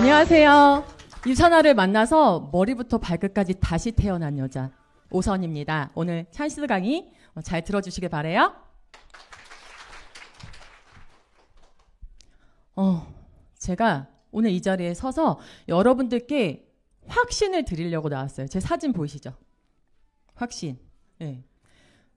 안녕하세요. 유산화를 만나서 머리부터 발끝까지 다시 태어난 여자 오선입니다. 오늘 찬스 강의 잘 들어주시길 바래요. 제가 오늘 이 자리에 서서 여러분들께 확신을 드리려고 나왔어요. 제 사진 보이시죠? 확신. 네.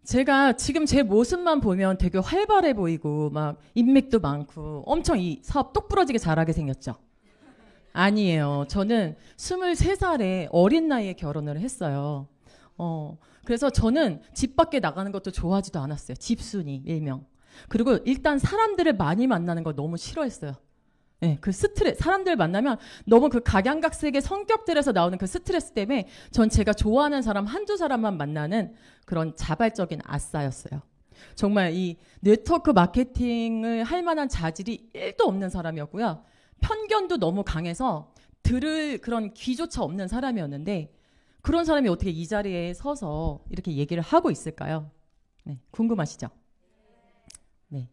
제가 지금 제 모습만 보면 되게 활발해 보이고 막 인맥도 많고 엄청 이 사업 똑부러지게 잘하게 생겼죠? 아니에요. 저는 23살에 어린 나이에 결혼을 했어요. 그래서 저는 집 밖에 나가는 것도 좋아하지도 않았어요. 집순이 일명. 그리고 일단 사람들을 많이 만나는 걸 너무 싫어했어요. 네, 그 스트레스, 사람들 만나면 너무 그 각양각색의 성격들에서 나오는 그 스트레스 때문에 전 제가 좋아하는 사람 한두 사람만 만나는 그런 자발적인 아싸였어요. 정말 이 네트워크 마케팅을 할 만한 자질이 1도 없는 사람이었고요. 편견도 너무 강해서 들을 그런 귀조차 없는 사람이었는데 그런 사람이 어떻게 이 자리에 서서 이렇게 얘기를 하고 있을까요? 네, 궁금하시죠? 네.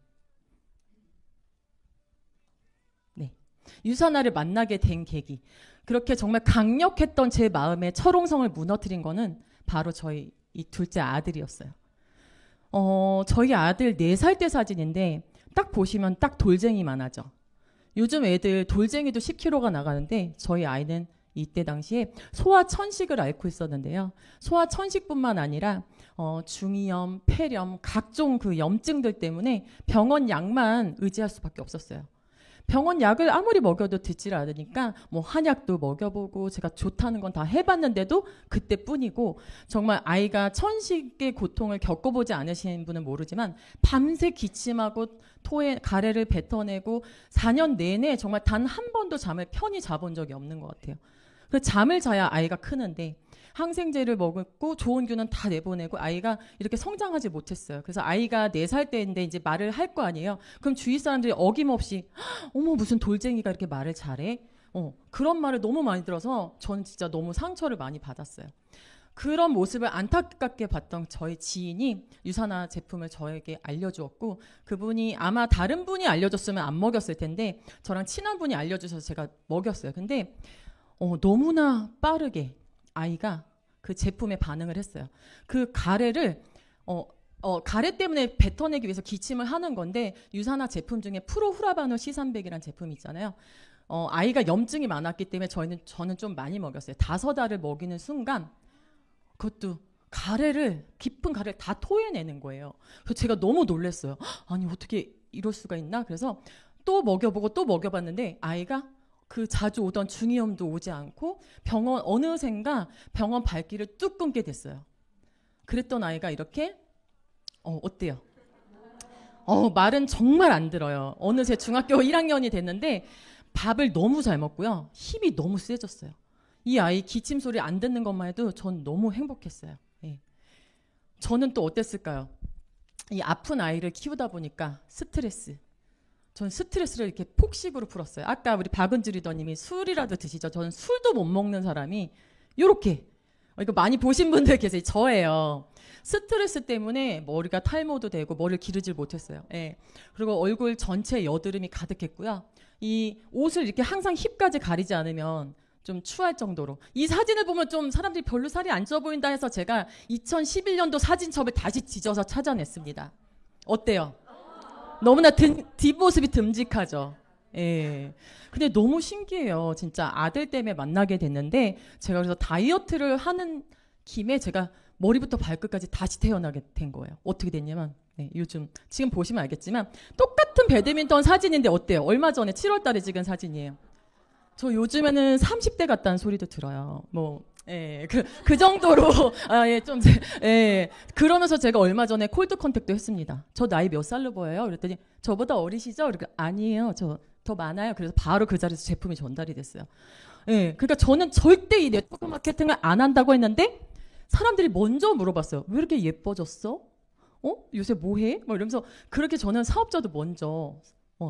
유산화를 만나게 된 계기. 그렇게 정말 강력했던 제 마음의 철옹성을 무너뜨린 거는 바로 저희 이 둘째 아들이었어요. 저희 아들 4살 때 사진인데 딱 보시면 딱 돌쟁이만 하죠. 요즘 애들 돌쟁이도 10kg가 나가는데 저희 아이는 이때 당시에 소아천식을 앓고 있었는데요. 소아천식뿐만 아니라 중이염, 폐렴, 각종 그 염증들 때문에 병원 약만 의지할 수밖에 없었어요. 병원 약을 아무리 먹여도 듣질 않으니까 뭐 한약도 먹여보고 제가 좋다는 건 다 해봤는데도 그때뿐이고 정말 아이가 천식의 고통을 겪어보지 않으신 분은 모르지만 밤새 기침하고 토에 가래를 뱉어내고 4년 내내 정말 단 한 번도 잠을 편히 자본 적이 없는 것 같아요. 그래서 잠을 자야 아이가 크는데 항생제를 먹었고 좋은 균은 다 내보내고 아이가 이렇게 성장하지 못했어요. 그래서 아이가 4살 때인데 이제 말을 할 거 아니에요. 그럼 주위 사람들이 어김없이 어머 무슨 돌쟁이가 이렇게 말을 잘해? 그런 말을 너무 많이 들어서 저는 진짜 너무 상처를 많이 받았어요. 그런 모습을 안타깝게 봤던 저희 지인이 유산화 제품을 저에게 알려주었고 그분이 아마 다른 분이 알려줬으면 안 먹였을 텐데 저랑 친한 분이 알려주셔서 제가 먹였어요. 근데 너무나 빠르게 아이가 그 제품에 반응을 했어요. 그 가래를 가래 때문에 뱉어내기 위해서 기침을 하는 건데 유산화 제품 중에 프로후라바노 C300이라는 제품이 있잖아요. 아이가 염증이 많았기 때문에 저는 좀 많이 먹였어요. 5알을 먹이는 순간 그것도 가래를 깊은 가래를 다 토해내는 거예요. 그래서 제가 너무 놀랐어요. 아니 어떻게 이럴 수가 있나? 그래서 또 먹여보고 또 먹여봤는데 아이가 그 자주 오던 중이염도 오지 않고 병원 어느샌가 병원 발길을 뚝 끊게 됐어요. 그랬던 아이가 이렇게 어때요? 말은 정말 안 들어요. 어느새 중학교 1학년이 됐는데 밥을 너무 잘 먹고요. 힘이 너무 세졌어요. 이 아이 기침 소리 안 듣는 것만 해도 전 너무 행복했어요. 예. 저는 또 어땠을까요? 이 아픈 아이를 키우다 보니까 전 스트레스를 이렇게 폭식으로 풀었어요. 아까 우리 박은주 리더님이 술이라도 드시죠. 저는 술도 못 먹는 사람이 요렇게 이거 많이 보신 분들 계세요. 저예요. 스트레스 때문에 머리가 탈모도 되고 머리를 기르질 못했어요. 예. 그리고 얼굴 전체 여드름이 가득했고요. 이 옷을 이렇게 항상 힙까지 가리지 않으면 좀 추할 정도로 이 사진을 보면 좀 사람들이 별로 살이 안 쪄 보인다 해서 제가 2011년도 사진첩을 다시 뒤져서 찾아냈습니다. 어때요? 너무나 뒷모습이 듬직하죠. 예. 근데 너무 신기해요. 진짜 아들 때문에 만나게 됐는데 제가 그래서 다이어트를 하는 김에 제가 머리부터 발끝까지 다시 태어나게 된 거예요. 어떻게 됐냐면 요즘 지금 보시면 알겠지만 똑같은 배드민턴 사진인데 어때요? 얼마 전에 7월 달에 찍은 사진이에요. 저 요즘에는 30대 같다는 소리도 들어요. 그 정도로 그러면서 제가 얼마 전에 콜드 컨택도 했습니다. 저 나이 몇 살로 보여요? 그랬더니 저보다 어리시죠? 그러니까 아니에요. 저 더 많아요. 그래서 바로 그 자리에서 제품이 전달이 됐어요. 그러니까 저는 절대 이 네트워크 마케팅을 안 한다고 했는데 사람들이 먼저 물어봤어요. 왜 이렇게 예뻐졌어? 요새 뭐해? 막 이러면서 그렇게 저는 사업자도 먼저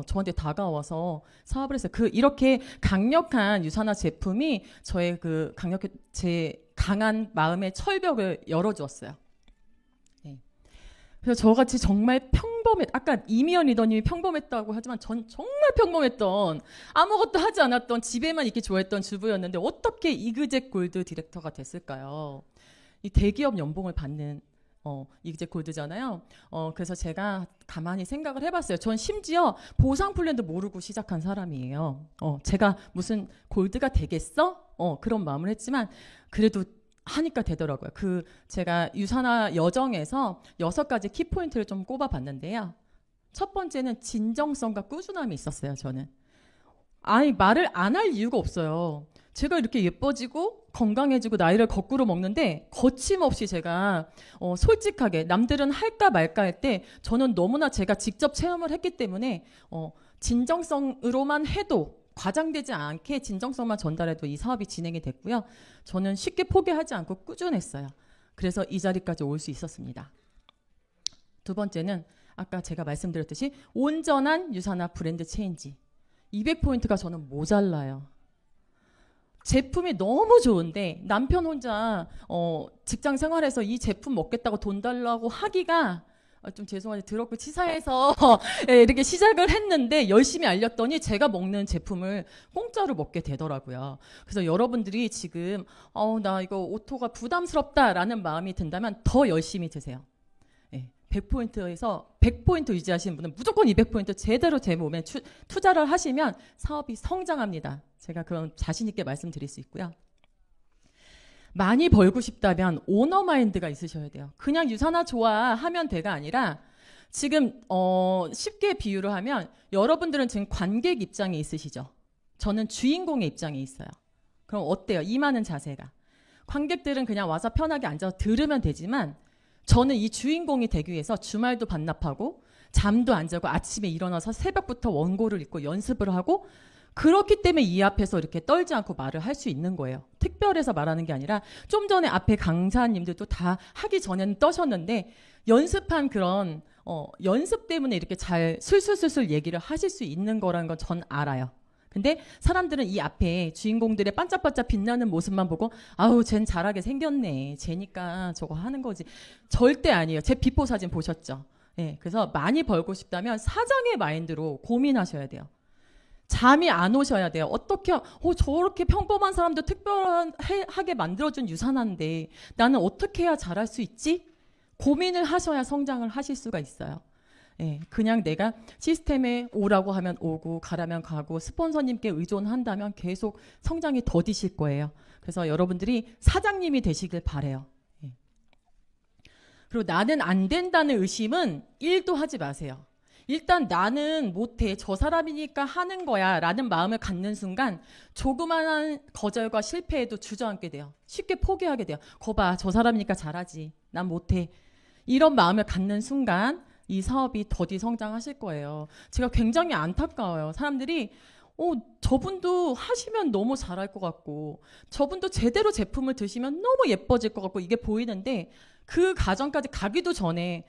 저한테 다가와서 사업을 했어요. 이렇게 강력한 유산화 제품이 저의 제 강한 마음의 철벽을 열어주었어요. 그래서 저같이 정말 아까 이미연 리더님이 평범했다고 하지만 전 정말 평범했던, 아무것도 하지 않았던, 집에만 있기 좋아했던 주부였는데 어떻게 이그젝 골드 디렉터가 됐을까요? 이 대기업 연봉을 받는 이그젝 골드잖아요. 그래서 제가 가만히 생각을 해봤어요. 전 심지어 보상 플랜도 모르고 시작한 사람이에요. 제가 무슨 골드가 되겠어? 그런 마음을 했지만 그래도 하니까 되더라고요. 제가 유산화 여정에서 6가지 키포인트를 좀 꼽아봤는데요. 첫 번째는 진정성과 꾸준함이 있었어요. 저는 아니 말을 안 할 이유가 없어요. 제가 이렇게 예뻐지고 건강해지고 나이를 거꾸로 먹는데 거침없이 제가 솔직하게 남들은 할까 말까 할 때 저는 너무나 제가 직접 체험을 했기 때문에 진정성으로만 해도 과장되지 않게 진정성만 전달해도 이 사업이 진행이 됐고요. 저는 쉽게 포기하지 않고 꾸준했어요. 그래서 이 자리까지 올 수 있었습니다. 두 번째는 아까 제가 말씀드렸듯이 온전한 유산화 브랜드 체인지. 200포인트가 저는 모자라요. 제품이 너무 좋은데 남편 혼자 직장 생활에서 이 제품 먹겠다고 돈 달라고 하기가 좀 죄송한데 더럽고 치사해서 이렇게 시작을 했는데 열심히 알렸더니 제가 먹는 제품을 공짜로 먹게 되더라고요. 그래서 여러분들이 지금 나 이거 오토가 부담스럽다라는 마음이 든다면 더 열심히 드세요. 100포인트에서 100포인트 유지하시는 분은 무조건 200포인트 제대로 제 몸에 투자를 하시면 사업이 성장합니다. 제가 그런 자신 있게 말씀드릴 수 있고요. 많이 벌고 싶다면 오너 마인드가 있으셔야 돼요. 그냥 유산화 좋아하면 돼가 아니라 지금 쉽게 비유를 하면 여러분들은 지금 관객 입장에 있으시죠. 저는 주인공의 입장에 있어요. 그럼 어때요? 임하는 자세가. 관객들은 그냥 와서 편하게 앉아서 들으면 되지만 저는 이 주인공이 되기 위해서 주말도 반납하고 잠도 안 자고 아침에 일어나서 새벽부터 원고를 읽고 연습을 하고 그렇기 때문에 이 앞에서 이렇게 떨지 않고 말을 할 수 있는 거예요. 특별해서 말하는 게 아니라 좀 전에 앞에 강사님들도 다 하기 전에는 떠셨는데 연습한 그런 연습 때문에 이렇게 잘 술술술술 얘기를 하실 수 있는 거라는 건 전 알아요. 근데 사람들은 이 앞에 주인공들의 반짝반짝 빛나는 모습만 보고 아우 쟨 잘하게 생겼네. 쟤니까 저거 하는 거지. 절대 아니에요. 제 비포 사진 보셨죠? 그래서 많이 벌고 싶다면 사장의 마인드로 고민하셔야 돼요. 잠이 안 오셔야 돼요. 어떻게 저렇게 평범한 사람도 특별하게 만들어준 유산화인데 나는 어떻게 해야 잘할 수 있지? 고민을 하셔야 성장을 하실 수가 있어요. 그냥 내가 시스템에 오라고 하면 오고 가라면 가고 스폰서님께 의존한다면 계속 성장이 더디실 거예요. 그래서 여러분들이 사장님이 되시길 바라요. 그리고 나는 안 된다는 의심은 1도 하지 마세요. 일단 나는 못해. 저 사람이니까 하는 거야 라는 마음을 갖는 순간 조그마한 거절과 실패에도 주저앉게 돼요. 쉽게 포기하게 돼요. 거봐 저 사람이니까 잘하지. 난 못해. 이런 마음을 갖는 순간 이 사업이 더디 성장하실 거예요. 제가 굉장히 안타까워요. 사람들이 저분도 하시면 너무 잘할 것 같고 저분도 제대로 제품을 드시면 너무 예뻐질 것 같고 이게 보이는데 그 과정까지 가기도 전에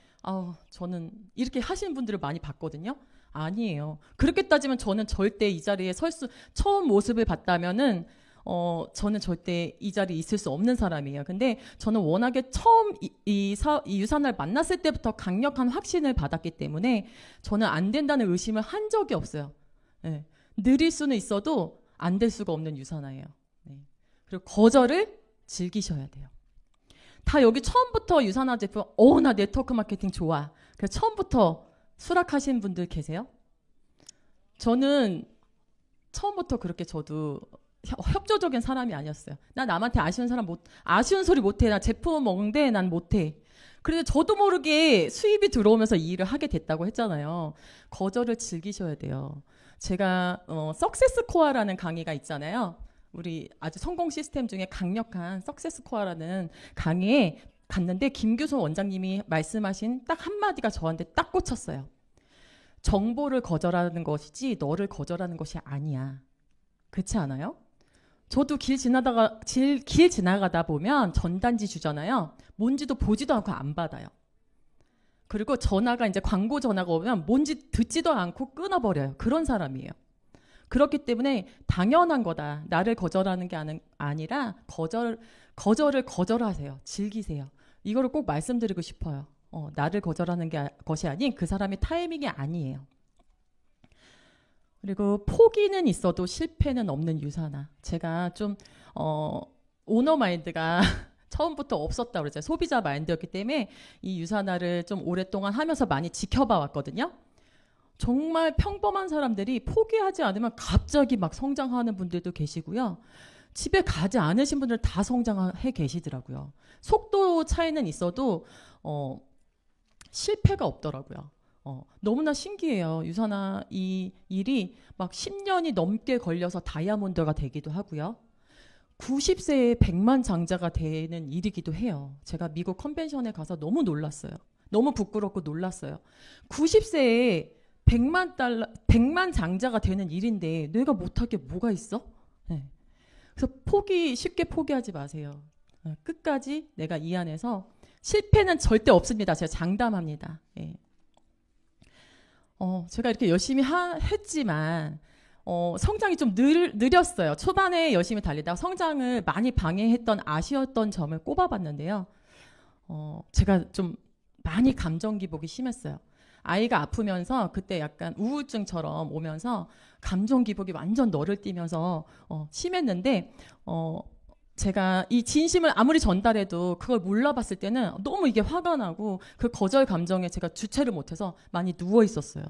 저는 이렇게 하시는 분들을 많이 봤거든요. 아니에요. 그렇게 따지면 저는 절대 이 자리에 처음 모습을 봤다면은 저는 절대 이 자리에 있을 수 없는 사람이에요. 근데 저는 워낙에 처음 이 유산화를 만났을 때부터 강력한 확신을 받았기 때문에 저는 안 된다는 의심을 한 적이 없어요. 느릴 수는 있어도 안 될 수가 없는 유산화예요. 그리고 거절을 즐기셔야 돼요. 다 여기 처음부터 유산화 제품 나 네트워크 마케팅 좋아. 그래서 처음부터 수락하신 분들 계세요? 저는 처음부터 그렇게 저도 협조적인 사람이 아니었어요. 나 남한테 아쉬운 소리 못해. 나 제품 먹는데 난 못해. 그런데 저도 모르게 수입이 들어오면서 이 일을 하게 됐다고 했잖아요. 거절을 즐기셔야 돼요. 제가 석세스 코어라는 강의가 있잖아요. 우리 아주 성공 시스템 중에 강력한 석세스 코어라는 강의에 갔는데 김규선 원장님이 말씀하신 딱 한마디가 저한테 딱 꽂혔어요. 정보를 거절하는 것이지 너를 거절하는 것이 아니야. 그렇지 않아요? 저도 길 지나가다 보면 전단지 주잖아요. 뭔지도 보지도 않고 안 받아요. 그리고 전화가 이제 광고 전화가 오면 뭔지 듣지도 않고 끊어버려요. 그런 사람이에요. 그렇기 때문에 당연한 거다. 나를 거절하는 게 아니라 거절을 거절하세요. 즐기세요. 이거를 꼭 말씀드리고 싶어요. 나를 거절하는 것이 아닌 그 사람의 타이밍이 아니에요. 그리고 포기는 있어도 실패는 없는 유산화. 제가 좀 오너 마인드가 처음부터 없었다고 그러죠. 소비자 마인드였기 때문에 이 유산화를 좀 오랫동안 하면서 많이 지켜봐 왔거든요. 정말 평범한 사람들이 포기하지 않으면 갑자기 막 성장하는 분들도 계시고요. 집에 가지 않으신 분들 다 성장해 계시더라고요. 속도 차이는 있어도 실패가 없더라고요. 너무나 신기해요. 유산화 이 일이 막 10년이 넘게 걸려서 다이아몬드가 되기도 하고요. 90세에 100만 장자가 되는 일이기도 해요. 제가 미국 컨벤션에 가서 너무 놀랐어요. 너무 부끄럽고 놀랐어요. 90세에 100만 장자가 되는 일인데 내가 못할 게 뭐가 있어? 네. 그래서 쉽게 포기하지 마세요. 끝까지 내가 이 안에서 실패는 절대 없습니다. 제가 장담합니다. 예. 제가 이렇게 열심히 했지만 성장이 좀 느렸어요. 초반에 열심히 달리다가 성장을 많이 방해했던 아쉬웠던 점을 꼽아봤는데요. 제가 좀 많이 감정 기복이 심했어요. 아이가 아프면서 그때 약간 우울증처럼 오면서 감정 기복이 완전 너를 띄면서 심했는데 제가 이 진심을 아무리 전달해도 그걸 몰라봤을 때는 너무 이게 화가 나고 그 거절 감정에 제가 주체를 못해서 많이 누워 있었어요.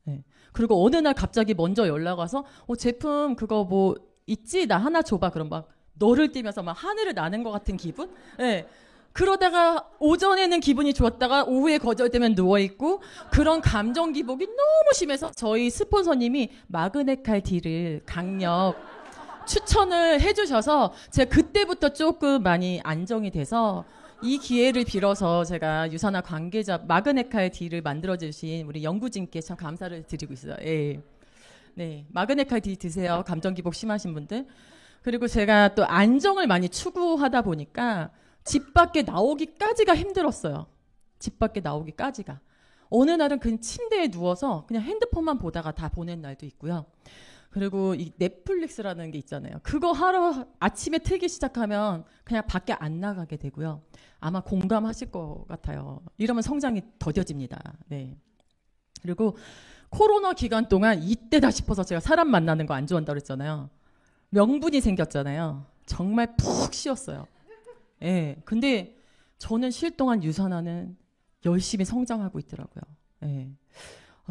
네. 그리고 어느 날 갑자기 먼저 연락 와서 제품 그거 뭐 있지? 나 하나 줘봐. 그럼 막 너를 띄면서 막 하늘을 나는 것 같은 기분? 네. 그러다가 오전에는 기분이 좋았다가 오후에 거절되면 누워있고 그런 감정 기복이 너무 심해서 저희 스폰서님이 마그네칼 D를 강력 추천을 해주셔서 제가 그때부터 조금 많이 안정이 돼서 이 기회를 빌어서 제가 유산화 관계자 마그네칼 D를 만들어주신 우리 연구진께 참 감사를 드리고 있어요. 예. 네, 마그네칼 D 드세요. 감정 기복 심하신 분들. 그리고 제가 또 안정을 많이 추구하다 보니까 집 밖에 나오기까지가 힘들었어요. 집 밖에 나오기까지가. 어느 날은 그냥 침대에 누워서 그냥 핸드폰만 보다가 다 보낸 날도 있고요. 그리고 이 넷플릭스라는 게 있잖아요. 그거 하루 아침에 틀기 시작하면 그냥 밖에 안 나가게 되고요. 아마 공감하실 것 같아요. 이러면 성장이 더뎌집니다. 네. 그리고 코로나 기간 동안 이때다 싶어서 제가 사람 만나는 거 안 좋아한다고 그랬잖아요. 명분이 생겼잖아요. 정말 푹 쉬었어요. 예. 근데 저는 쉴 동안 유산화는 열심히 성장하고 있더라고요. 예.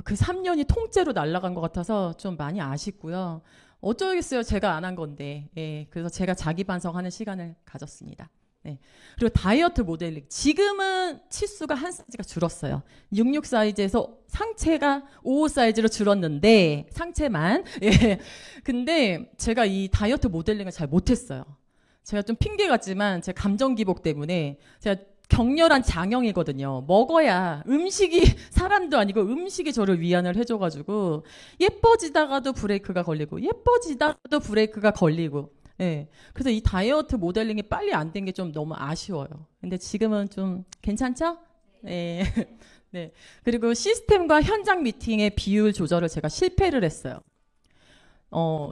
그 3년이 통째로 날아간 것 같아서 좀 많이 아쉽고요. 어쩌겠어요. 제가 안 한 건데. 예. 그래서 제가 자기 반성하는 시간을 가졌습니다. 네. 그리고 다이어트 모델링. 지금은 치수가 한 사이즈가 줄었어요. 66 사이즈에서 상체가 55 사이즈로 줄었는데 상체만. 예. 근데 제가 이 다이어트 모델링을 잘 못했어요. 제가 좀 핑계 같지만 제 감정 기복 때문에 제가 격렬한 장형이거든요. 먹어야 음식이 사람도 아니고 음식이 저를 위안을 해줘가지고 예뻐지다가도 브레이크가 걸리고 예뻐지다가도 브레이크가 걸리고 네. 그래서 이 다이어트 모델링이 빨리 안 된 게 좀 너무 아쉬워요. 근데 지금은 좀 괜찮죠? 네. 네. 그리고 시스템과 현장 미팅의 비율 조절을 제가 실패를 했어요.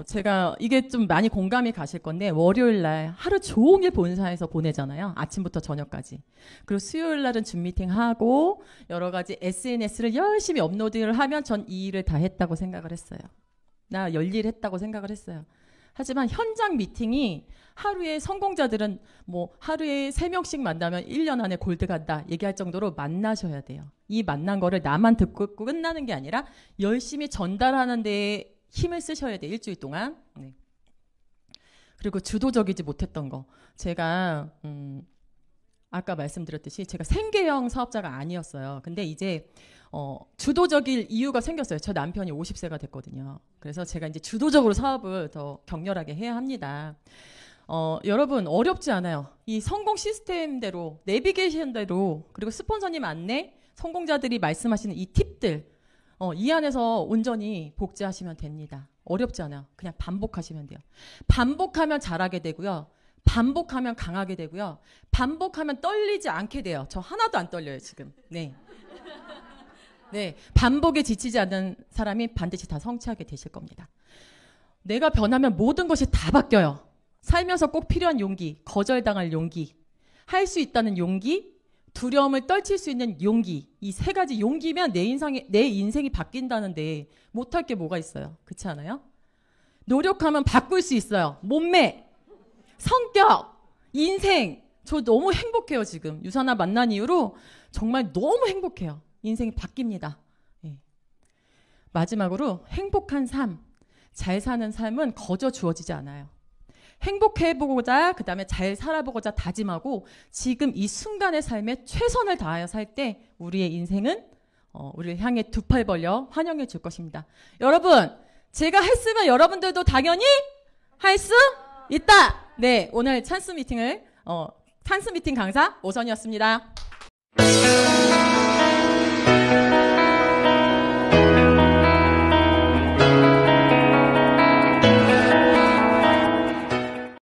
제가 이게 좀 많이 공감이 가실 건데 월요일 날 하루 종일 본사에서 보내잖아요. 아침부터 저녁까지. 그리고 수요일 날은 줌 미팅하고 여러 가지 SNS를 열심히 업로드를 하면 전 이 일을 다 했다고 생각을 했어요. 나 열일 했다고 생각을 했어요. 하지만 현장 미팅이 하루에 성공자들은 뭐 하루에 3명씩 만나면 1년 안에 골드 간다 얘기할 정도로 만나셔야 돼요. 이 만난 거를 나만 듣고 끝나는 게 아니라 열심히 전달하는 데에 힘을 쓰셔야 돼. 일주일 동안. 네. 그리고 주도적이지 못했던 거. 제가 아까 말씀드렸듯이 제가 생계형 사업자가 아니었어요. 근데 이제 주도적일 이유가 생겼어요. 저 남편이 50세가 됐거든요. 그래서 제가 이제 주도적으로 사업을 더 격렬하게 해야 합니다. 여러분 어렵지 않아요. 이 성공 시스템대로 내비게이션대로 그리고 스폰서님 안내 성공자들이 말씀하시는 이 팁들 이 안에서 온전히 복제하시면 됩니다. 어렵지 않아요. 그냥 반복하시면 돼요. 반복하면 잘하게 되고요. 반복하면 강하게 되고요. 반복하면 떨리지 않게 돼요. 저 하나도 안 떨려요, 지금. 네. 네. 반복에 지치지 않는 사람이 반드시 다 성취하게 되실 겁니다. 내가 변하면 모든 것이 다 바뀌어요. 살면서 꼭 필요한 용기, 거절당할 용기, 할 수 있다는 용기, 두려움을 떨칠 수 있는 용기. 이 세 가지 용기면 내 인생이 바뀐다는데 못할 게 뭐가 있어요. 그렇지 않아요? 노력하면 바꿀 수 있어요. 몸매, 성격, 인생. 저 너무 행복해요, 지금. 유산아 만난 이후로 정말 너무 행복해요. 인생이 바뀝니다. 예. 마지막으로 행복한 삶, 잘 사는 삶은 거저 주어지지 않아요. 행복해보고자, 그 다음에 잘 살아보고자 다짐하고 지금 이 순간의 삶에 최선을 다하여 살 때 우리의 인생은 우리를 향해 두 팔 벌려 환영해 줄 것입니다. 여러분, 제가 했으면 여러분들도 당연히 할 수 있다. 네, 오늘 찬스 미팅 강사 오선이었습니다.